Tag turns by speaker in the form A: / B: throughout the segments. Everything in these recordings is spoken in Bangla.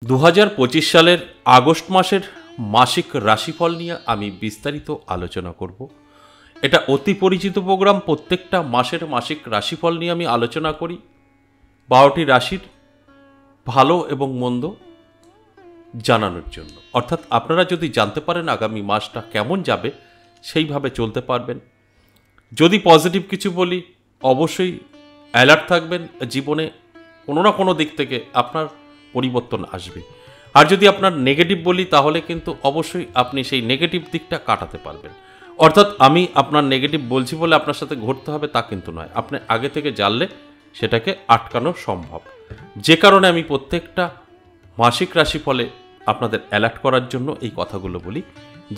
A: 2025 সালের আগস্ট মাসের মাসিক রাশিফল নিয়ে আমি বিস্তারিত আলোচনা করব। এটা অতি পরিচিত প্রোগ্রাম। প্রত্যেকটা মাসের মাসিক রাশিফল নিয়ে আমি আলোচনা করি। 12টি রাশির ভালো এবং মন্দ জানানোর জন্য, অর্থাৎ আপনারা যদি জানতে পারেন আগামী মাসটা কেমন যাবে, সেইভাবে চলতে পারবেন। যদি পজিটিভ কিছু বলি, অবশ্যই অ্যালার্ট থাকবেন। জীবনে কোনো না কোনো দিক থেকে আপনার পরিবর্তন আসবে। আর যদি আপনার নেগেটিভ বলি, তাহলে কিন্তু অবশ্যই আপনি সেই নেগেটিভ দিকটা কাটাতে পারবেন। অর্থাৎ আমি আপনার নেগেটিভ বলছি বলে আপনার সাথে ঘটতে হবে তা কিন্তু নয়। আপনি আগে থেকে জানলে সেটাকে আটকানো সম্ভব। যে কারণে আমি প্রত্যেকটা মাসিক রাশিফলে আপনাদের অ্যালার্ট করার জন্য এই কথাগুলো বলি,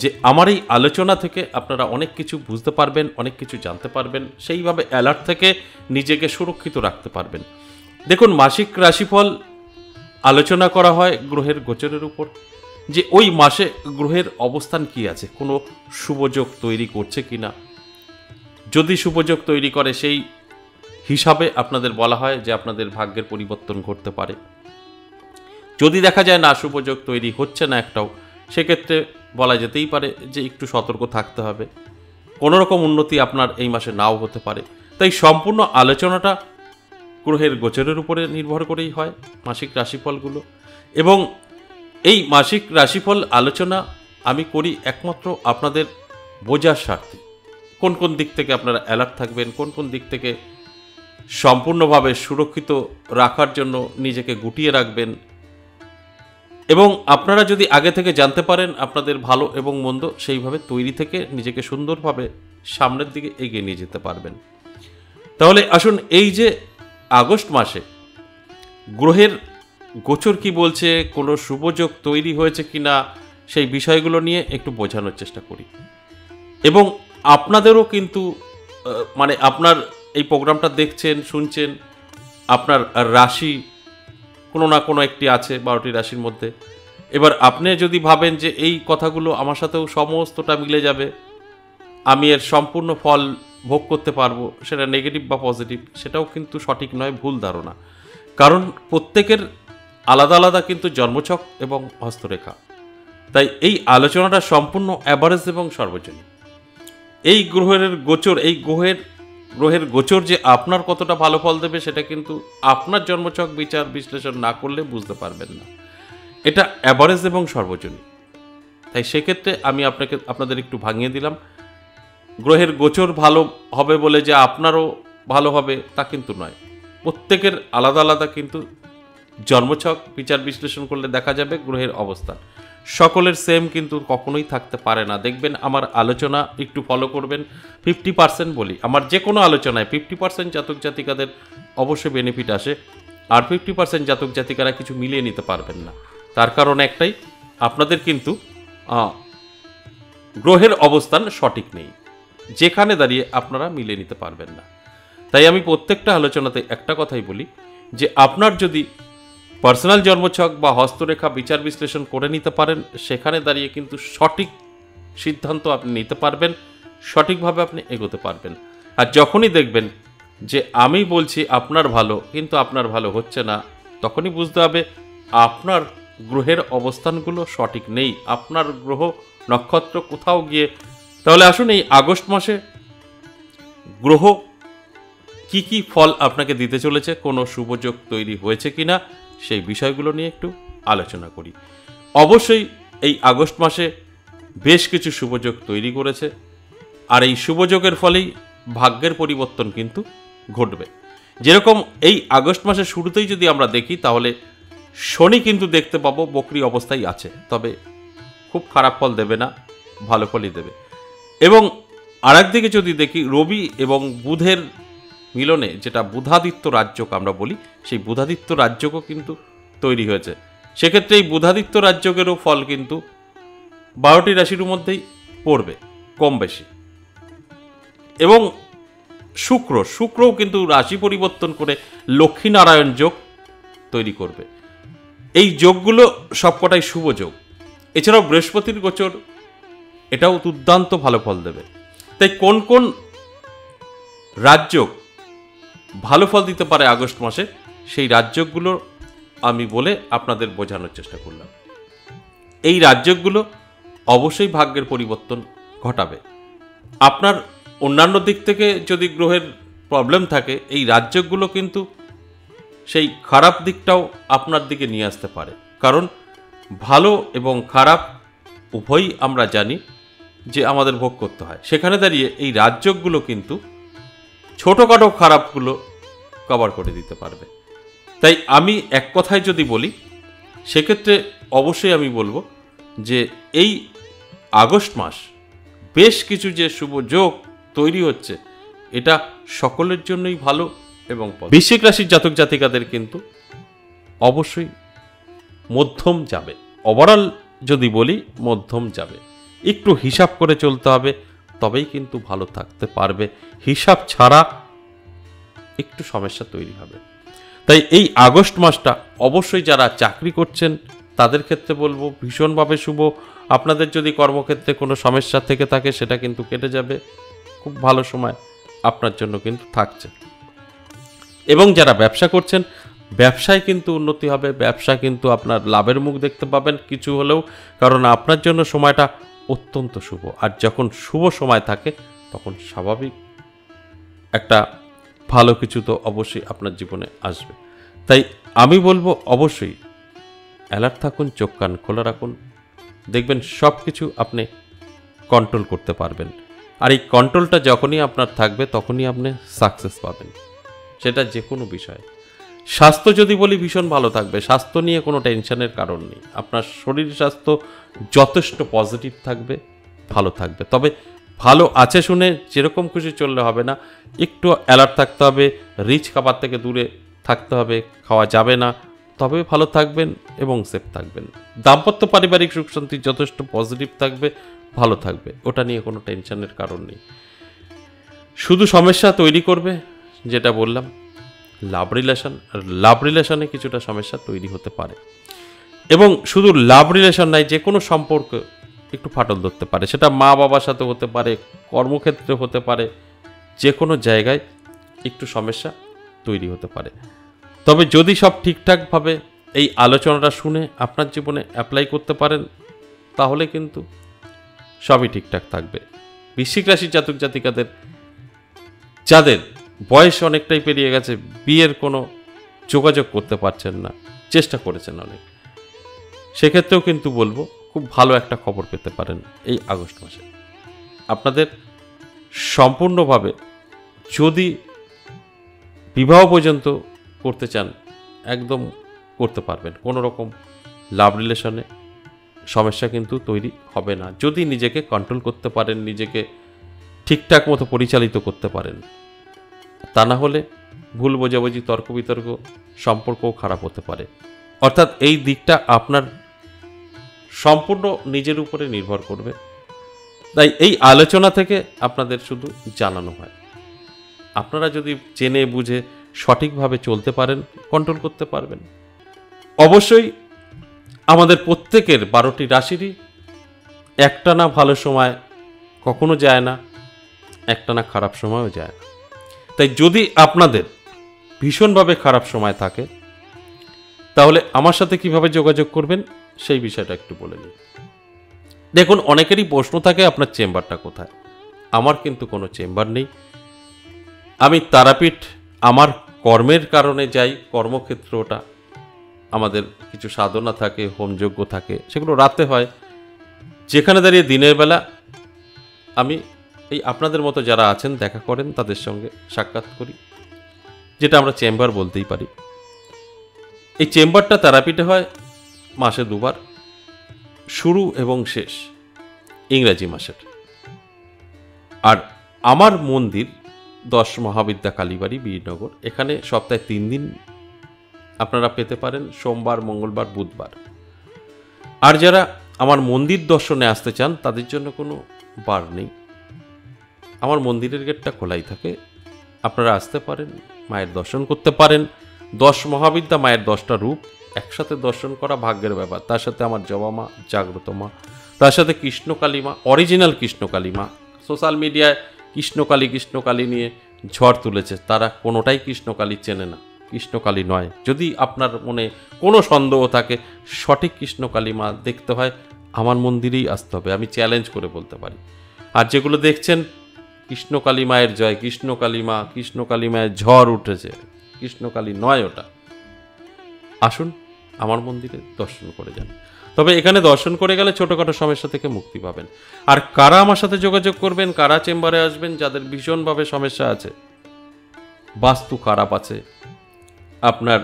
A: যে আমার এই আলোচনা থেকে আপনারা অনেক কিছু বুঝতে পারবেন, অনেক কিছু জানতে পারবেন, সেইভাবে অ্যালার্ট থেকে নিজেকে সুরক্ষিত রাখতে পারবেন। দেখুন, মাসিক রাশিফল আলোচনা করা হয় গ্রহের গোচরের উপর, যে ওই মাসে গ্রহের অবস্থান কি আছে, কোনো শুভযোগ তৈরি করছে কিনা। যদি শুভযোগ তৈরি করে, সেই হিসাবে আপনাদের বলা হয় যে আপনাদের ভাগ্যের পরিবর্তন ঘটতে পারে। যদি দেখা যায় না শুভযোগ তৈরি হচ্ছে না একটাও, সেক্ষেত্রে বলা যেতেই পারে যে একটু সতর্ক থাকতে হবে। কোনো রকম উন্নতি আপনার এই মাসে নাও হতে পারে। তাই সম্পূর্ণ আলোচনাটা গ্রহের গোচরের উপরে নির্ভর করেই হয় মাসিক রাশিফলগুলো। এবং এই মাসিক রাশিফল আলোচনা আমি করি একমাত্র আপনাদের বোঝার স্বার্থে। কোন কোন দিক থেকে আপনারা অ্যালার্ট থাকবেন, কোন কোন দিক থেকে সম্পূর্ণভাবে সুরক্ষিত রাখার জন্য নিজেকে গুটিয়ে রাখবেন। এবং আপনারা যদি আগে থেকে জানতে পারেন আপনাদের ভালো এবং মন্দ, সেইভাবে তৈরি থেকে নিজেকে সুন্দরভাবে সামনের দিকে এগিয়ে নিয়ে যেতে পারবেন। তাহলে আসুন, এই যে আগস্ট মাসে গ্রহের গোচর কি বলছে, কোনো শুভযোগ তৈরি হয়েছে কিনা, সেই বিষয়গুলো নিয়ে একটু বোঝানোর চেষ্টা করি। এবং আপনাদেরও কিন্তু আপনার এই প্রোগ্রামটা দেখছেন, শুনছেন, আপনার রাশি কোনো না কোনো একটি আছে 12টি রাশির মধ্যে। এবার আপনি যদি ভাবেন যে এই কথাগুলো আমার সাথেও সমস্তটা মিলে যাবে, আমি এর সম্পূর্ণ ফল ভোগ করতে পারবো, সেটা নেগেটিভ বা পজিটিভ, সেটাও কিন্তু সঠিক নয়, ভুল ধারণা। কারণ প্রত্যেকের আলাদা আলাদা কিন্তু জন্মছক এবং হস্তরেখা। তাই এই আলোচনাটা সম্পূর্ণ অ্যাভারেজ এবং সর্বজনীন। এই গ্রহের গোচর, এই গ্রহের গোচর যে আপনার কতটা ভালো ফল দেবে, সেটা কিন্তু আপনার জন্মছক বিচার বিশ্লেষণ না করলে বুঝতে পারবেন না। এটা অ্যাভারেজ এবং সর্বজনীন। তাই সেক্ষেত্রে আমি আপনাদের একটু ভাঙিয়ে দিলাম। গ্রহের গোচর ভালো হবে বলে যে আপনারও ভালো হবে তা কিন্তু নয়। প্রত্যেকের আলাদা আলাদা কিন্তু জন্মছক বিচার বিশ্লেষণ করলে দেখা যাবে গ্রহের অবস্থান। সকলের সেম কিন্তু কখনোই থাকতে পারে না। দেখবেন আমার আলোচনা একটু ফলো করবেন। 50% বলি, আমার যে কোনো আলোচনায় 50% জাতক জাতিকাদের অবশ্যই বেনিফিট আসে, আর 50% জাতক জাতিকারা কিছু মিলিয়ে নিতে পারবেন না। তার কারণ একটাই, আপনাদের কিন্তু গ্রহের অবস্থান সঠিক নেই, যেখানে দাঁড়িয়ে আপনারা মিলিয়ে নিতে পারবেন না। তাই আমি প্রত্যেকটা আলোচনাতে একটা কথাই বলি, যে আপনার যদি পার্সোনাল জন্মছক বা হস্তরেখা বিচার বিশ্লেষণ করে নিতে পারেন, সেখানে দাঁড়িয়ে কিন্তু সঠিক সিদ্ধান্ত আপনি নিতে পারবেন, সঠিকভাবে আপনি এগোতে পারবেন। আর যখনই দেখবেন যে আমি বলছি আপনার ভালো, কিন্তু আপনার ভালো হচ্ছে না, তখনই বুঝতে হবে আপনার গ্রহের অবস্থানগুলো সঠিক নেই, আপনার গ্রহ নক্ষত্র কোথাও গিয়ে। তাহলে আসুন, এই আগস্ট মাসে গ্রহ কি কি ফল আপনাকে দিতে চলেছে, কোনো শুভযোগ তৈরি হয়েছে কিনা, সেই বিষয়গুলো নিয়ে একটু আলোচনা করি। অবশ্যই এই আগস্ট মাসে বেশ কিছু শুভযোগ তৈরি করেছে, আর এই শুভযোগের ফলেই ভাগ্যের পরিবর্তন কিন্তু ঘটবে। যেরকম এই আগস্ট মাসের শুরুতেই যদি আমরা দেখি, তাহলে শনি কিন্তু দেখতে পাবো বক্রী অবস্থায় আছে, তবে খুব খারাপ ফল দেবে না, ভালো ফলই দেবে। এবং আরেকদিকে যদি দেখি, রবি এবং বুধের মিলনে, যেটা বুধাদিত্য রাজযোগ আমরা বলি, সেই বুধাদিত্য রাজযোগও কিন্তু তৈরি হয়েছে। সেক্ষেত্রে এই বুধাদিত্য রাজযোগেরও ফল কিন্তু 12টি রাশির মধ্যেই পড়বে কম বেশি। এবং শুক্রও কিন্তু রাশি পরিবর্তন করে লক্ষ্মীনারায়ণ যোগ তৈরি করবে। এই যোগগুলো সবকটাই শুভ যোগ। এছাড়াও বৃহস্পতির গোচর, এটাও দুর্দান্ত ভালো ফল দেবে। তাই কোন কোন রাজযোগ ভালো ফল দিতে পারে আগস্ট মাসে, সেই রাজযোগগুলোর আমি বলে আপনাদের বোঝানোর চেষ্টা করলাম। এই রাজ্যগুলো অবশ্যই ভাগ্যের পরিবর্তন ঘটাবে। আপনার অন্যান্য দিক থেকে যদি গ্রহের প্রবলেম থাকে, এই রাজ্যগুলো কিন্তু সেই খারাপ দিকটাও আপনার দিকে নিয়ে আসতে পারে। কারণ ভালো এবং খারাপ উভয়ই আমরা জানি যে আমাদের ভোগ করতে হয়। সেখানে দাঁড়িয়ে এই রাজ্যগুলো কিন্তু ছোটোখাটো খারাপগুলো কভার করে দিতে পারবে। তাই আমি এক কথায় যদি বলি, সেক্ষেত্রে অবশ্যই আমি বলবো যে এই আগস্ট মাস বেশ কিছু যে শুভ যোগ তৈরি হচ্ছে, এটা সকলের জন্যই ভালো। এবং বৃশ্চিক রাশির জাতক জাতিকাদের কিন্তু অবশ্যই মধ্যম যাবে। ওভারঅল যদি বলি মধ্যম যাবে, একটু হিসাব করে চলতে হবে, তবেই কিন্তু ভালো থাকতে পারবে। হিসাব ছাড়া একটু সমস্যা তৈরি হবে। তাই এই আগস্ট মাসটা অবশ্যই যারা চাকরি করছেন তাদের ক্ষেত্রে বলবো ভীষণভাবে শুভ। আপনাদের যদি কর্মক্ষেত্রে কোনো সমস্যা থেকে থাকে সেটা কিন্তু কেটে যাবে। খুব ভালো সময় আপনার জন্য কিন্তু থাকছে। এবং যারা ব্যবসা করছেন, ব্যবসায় কিন্তু উন্নতি হবে, ব্যবসা কিন্তু আপনার লাভের মুখ দেখতে পাবেন কিছু হলেও, কারণ আপনার জন্য সময়টা অত্যন্ত শুভ। আর যখন শুভ সময় থাকে তখন স্বাভাবিক একটা ভালো কিছু তো অবশ্যই আপনার জীবনে আসবে। তাই আমি বলবো অবশ্যই অ্যালার্ট থাকুন, চোখ কান খোলা রাখুন, দেখবেন সব কিছু আপনি কন্ট্রোল করতে পারবেন। আর এই কন্ট্রোলটা যখনই আপনার থাকবে তখনই আপনি সাকসেস পাবেন, সেটা যে কোনো বিষয়ে। স্বাস্থ্য যদি বলি ভীষণ ভালো থাকবে, স্বাস্থ্য নিয়ে কোনো টেনশনের কারণ নেই। আপনার শরীর স্বাস্থ্য যথেষ্ট পজিটিভ থাকবে, ভালো থাকবে। তবে ভালো আছে শুনে যেরকম খুশি চললে হবে না, একটু অ্যালার্ট থাকতে হবে, রিচ খাবার থেকে দূরে থাকতে হবে, খাওয়া যাবে না, তবে ভালো থাকবেন এবং সেফ থাকবেন। দাম্পত্য পারিবারিক সুখ শান্তি যথেষ্ট পজিটিভ থাকবে, ভালো থাকবে, ওটা নিয়ে কোনো টেনশনের কারণ নেই। শুধু সমস্যা তৈরি করবে যেটা বললাম লাভ রিলেশন, আর লাভ রিলেশনে কিছুটা সমস্যা তৈরি হতে পারে। এবং শুধু লাভ রিলেশন নাই, যে কোনো সম্পর্ক একটু ফাটল ধরতে পারে, সেটা মা বাবার সাথে হতে পারে, কর্মক্ষেত্রে হতে পারে, যে কোনো জায়গায় একটু সমস্যা তৈরি হতে পারে। তবে যদি সব ঠিকঠাকভাবে এই আলোচনাটা শুনে আপনার জীবনে অ্যাপ্লাই করতে পারেন, তাহলে কিন্তু সবই ঠিকঠাক থাকবে। বৃশ্চিক রাশির জাতক জাতিকাদের যাদের বয়স অনেকটাই পেরিয়ে গেছে, বিয়ের কোনো যোগাযোগ করতে পারছেন না, চেষ্টা করেছেন অনেক, সেক্ষেত্রেও কিন্তু বলবো খুব ভালো একটা খবর পেতে পারেন এই আগস্ট মাসে। আপনাদের সম্পূর্ণভাবে যদি বিবাহ পর্যন্ত করতে চান একদম করতে পারবেন, কোনো রকম লাভ রিলেশনে সমস্যা কিন্তু তৈরি হবে না, যদি নিজেকে কন্ট্রোল করতে পারেন, নিজেকে ঠিকঠাক মতো পরিচালিত করতে পারেন। তা না হলে ভুল বোঝাবুঝি, তর্ক বিতর্ক, সম্পর্কও খারাপ হতে পারে। অর্থাৎ এই দিকটা আপনার সম্পূর্ণ নিজের উপরে নির্ভর করবে। তাই এই আলোচনা থেকে আপনাদের শুধু জানানো হয়, আপনারা যদি জেনে বুঝে সঠিকভাবে চলতে পারেন, কন্ট্রোল করতে পারবেন। অবশ্যই আমাদের প্রত্যেকের 12টি রাশিরই একটানা ভালো সময় কখনো যায় না, একটানা খারাপ সময়ও যায় না। তাই যদি আপনাদের ভীষণভাবে খারাপ সময় থাকে, তাহলে আমার সাথে কিভাবে যোগাযোগ করবেন সেই বিষয়টা একটু বলে নিই। দেখুন, অনেকেরই প্রশ্ন থাকে আপনার চেম্বারটা কোথায়। আমার কিন্তু কোনো চেম্বার নেই। আমি তারাপীঠ আমার কর্মের কারণে যাই, কর্মক্ষেত্রটা আমাদের কিছু সাধনা থাকে, হোমযজ্ঞ থাকে, সেগুলো রাতে হয়। যেখানে দাঁড়িয়ে দিনের বেলা আমি এই আপনাদের মতো যারা আছেন দেখা করেন, তাদের সঙ্গে সাক্ষাৎ করি, যেটা আমরা চেম্বার বলতেই পারি। এই চেম্বারটা তারাপীঠে হয় মাসে 2 বার, শুরু এবং শেষ ইংরাজি মাসের। আর আমার মন্দির 10 মহাবিদ্যা কালীবাড়ি, বীরনগর, এখানে সপ্তাহে 3 দিন আপনারা পেতে পারেন, সোমবার, মঙ্গলবার, বুধবার। আর যারা আমার মন্দির দর্শনে আসতে চান তাদের জন্য কোনো বার নেই, আমার মন্দিরের গেটটা খোলাই থাকে, আপনারা আসতে পারেন, মায়ের দর্শন করতে পারেন। 10 মহাবিদ্যা, মায়ের 10টা রূপ একসাথে দর্শন করা ভাগ্যের ব্যাপার। তার সাথে আমার জবা মা, জাগ্রত মা, তার সাথে কৃষ্ণকালী মা, অরিজিনাল কৃষ্ণকালী মা। সোশ্যাল মিডিয়ায় কৃষ্ণকালী নিয়ে ঝড় তুলেছে, তারা কোনোটাই কৃষ্ণকালী চেনে না, কৃষ্ণকালী নয়। যদি আপনার মনে কোনো সন্দেহ থাকে, সঠিক কৃষ্ণকালী মা দেখতে হয়, আমার মন্দিরেই আসতে হবে, আমি চ্যালেঞ্জ করে বলতে পারি। আর যেগুলো দেখছেন কৃষ্ণকালী মায়ের জয়, কৃষ্ণকালী মায়ের ঝড় উঠেছে, কৃষ্ণকালী নয় ওটা, আসুন আমার মন্দিরে দর্শন করে যান। তবে এখানে দর্শন করে গেলে ছোটোখাটো সমস্যা থেকে মুক্তি পাবেন। আর কারা আমার সাথে যোগাযোগ করবেন, কারা চেম্বারে আসবেন, যাদের ভীষণভাবে সমস্যা আছে, বাস্তু খারাপ আছে, আপনার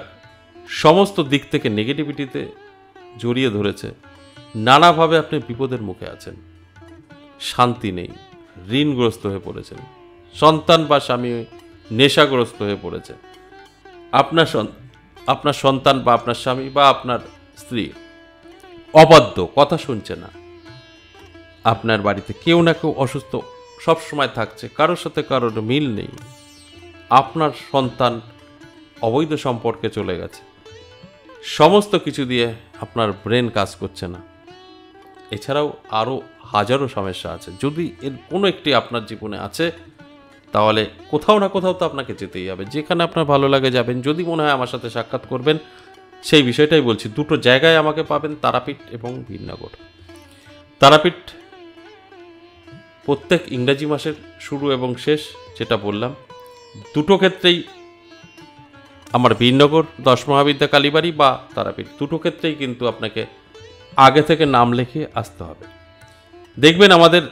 A: সমস্ত দিক থেকে নেগেটিভিটিতে জড়িয়ে ধরেছে, নানাভাবে আপনি বিপদের মুখে আছেন, শান্তি নেই, ঋণগ্রস্ত হয়ে পড়েছেন, সন্তান বা স্বামী নেশাগ্রস্ত হয়ে পড়েছে, আপনার সন্তান বা আপনার স্বামী বা আপনার স্ত্রী অবাধ্য, কথা শুনছে না, আপনার বাড়িতে কেউ না কেউ অসুস্থ সবসময় থাকছে, কারোর সাথে কারোর মিল নেই, আপনার সন্তান অবৈধ সম্পর্কে চলে গেছে, সমস্ত কিছু দিয়ে আপনার ব্রেন কাজ করছে না, এছাড়াও আরও হাজারো সমস্যা আছে। যদি এর কোনো একটি আপনার জীবনে আছে, তাহলে কোথাও না কোথাও তো আপনাকে যেতেই হবে, যেখানে আপনার ভালো লাগে যাবেন। যদি মনে হয় আমার সাথে সাক্ষাৎ করবেন, সেই বিষয়টাই বলছি। দুটো জায়গায় আমাকে পাবেন, তারাপীঠ এবং বীরনগর। তারাপীঠ প্রত্যেক ইংরাজি মাসের শুরু এবং শেষ, যেটা বললাম, দুটো ক্ষেত্রেই আমার বীরনগর 10 মহাবিদ্যা কালীবাড়ি বা তারাপীঠ, দুটো ক্ষেত্রেই কিন্তু আপনাকে আগে থেকে নাম লিখে আসতে হবে। দেখবেন আমাদের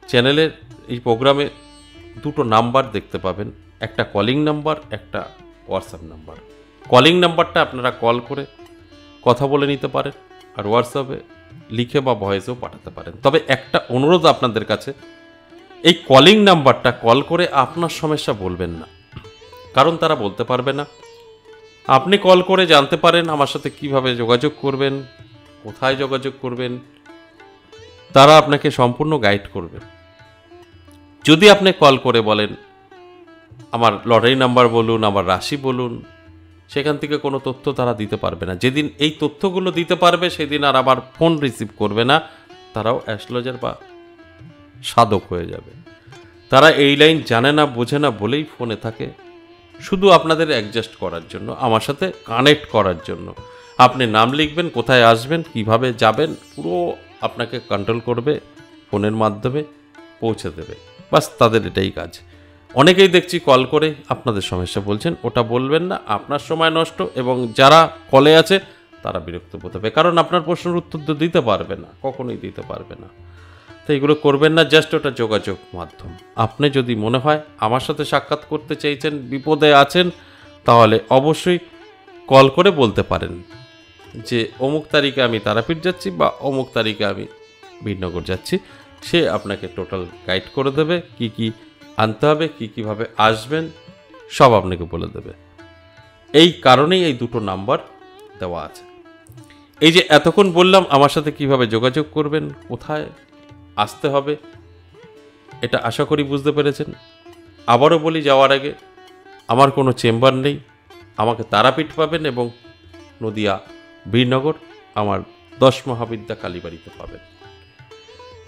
A: চ্যানেলের এই প্রোগ্রামে দুটো নাম্বার দেখতে পাবেন, একটা কলিং নাম্বার, একটা হোয়াটসঅ্যাপ নাম্বার। কলিং নাম্বারটা আপনারা কল করে কথা বলে নিতে পারেন, আর হোয়াটসঅ্যাপে লিখে বা ভয়েসেও পাঠাতে পারেন। তবে একটা অনুরোধ আপনাদের কাছে, এই কলিং নাম্বারটা কল করে আপনার সমস্যা বলবেন না, কারণ তারা বলতে পারবে না। আপনি কল করে জানতে পারেন আমার সাথে কিভাবে যোগাযোগ করবেন, কোথায় যোগাযোগ করবেন, তারা আপনাকে সম্পূর্ণ গাইড করবে। যদি আপনি কল করে বলেন আমার লটারি নাম্বার বলুন, আমার রাশি বলুন, সেখান থেকে কোনো তথ্য তারা দিতে পারবে না। যেদিন এই তথ্যগুলো দিতে পারবে, সেদিন আর আবার ফোন রিসিভ করবে না, তারাও অ্যাস্ট্রোলজার বা সাধক হয়ে যাবে। তারা এই লাইন জানে না, বোঝে না বলেই ফোনে থাকে, শুধু আপনাদের অ্যাডজাস্ট করার জন্য, আমার সাথে কানেক্ট করার জন্য। আপনি নাম লিখবেন, কোথায় আসবেন, কিভাবে যাবেন, পুরো আপনাকে কন্ট্রোল করবে, ফোনের মাধ্যমে পৌঁছে দেবে। বাস তাদের এটাই কাজ। অনেকেই দেখছি কল করে আপনাদের সমস্যা বলছেন, ওটা বলবেন না, আপনার সময় নষ্ট, এবং যারা কলে আছে তারা বিরক্ত বোধ হবে, কারণ আপনার প্রশ্নের উত্তর তো দিতে পারবে না, কখনোই দিতে পারবে না। তো এগুলো করবেন না, জাস্ট ওটা যোগাযোগ মাধ্যম। আপনি যদি মনে হয় আমার সাথে সাক্ষাৎ করতে চাইছেন, বিপদে আছেন, তাহলে অবশ্যই কল করে বলতে পারেন যে অমুক তারিখে আমি তারাপীঠ যাচ্ছি বা অমুক তারিখে আমি বীরনগর যাচ্ছি। সে আপনাকে টোটাল গাইড করে দেবে, কি কি আনতে হবে, কীভাবে আসবেন, সব আপনাকে বলে দেবে। এই কারণেই এই দুটো নাম্বার দেওয়া আছে। এই যে এতক্ষণ বললাম আমার সাথে কিভাবে যোগাযোগ করবেন, কোথায় আসতে হবে, এটা আশা করি বুঝতে পেরেছেন। আবারও বলি যাওয়ার আগে, আমার কোনো চেম্বার নেই, আমাকে তারাপীঠ পাবেন এবং নদিয়া বীরনগর আমার 10 মহাবিদ্যা কালীবাড়িতে পাবেন।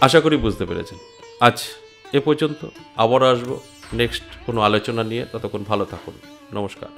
A: আশা করি বুঝতে পেরেছেন। আজ এ পর্যন্ত, আবারও আসবো নেক্সট কোনো আলোচনা নিয়ে। ততক্ষণ ভালো থাকুন, নমস্কার।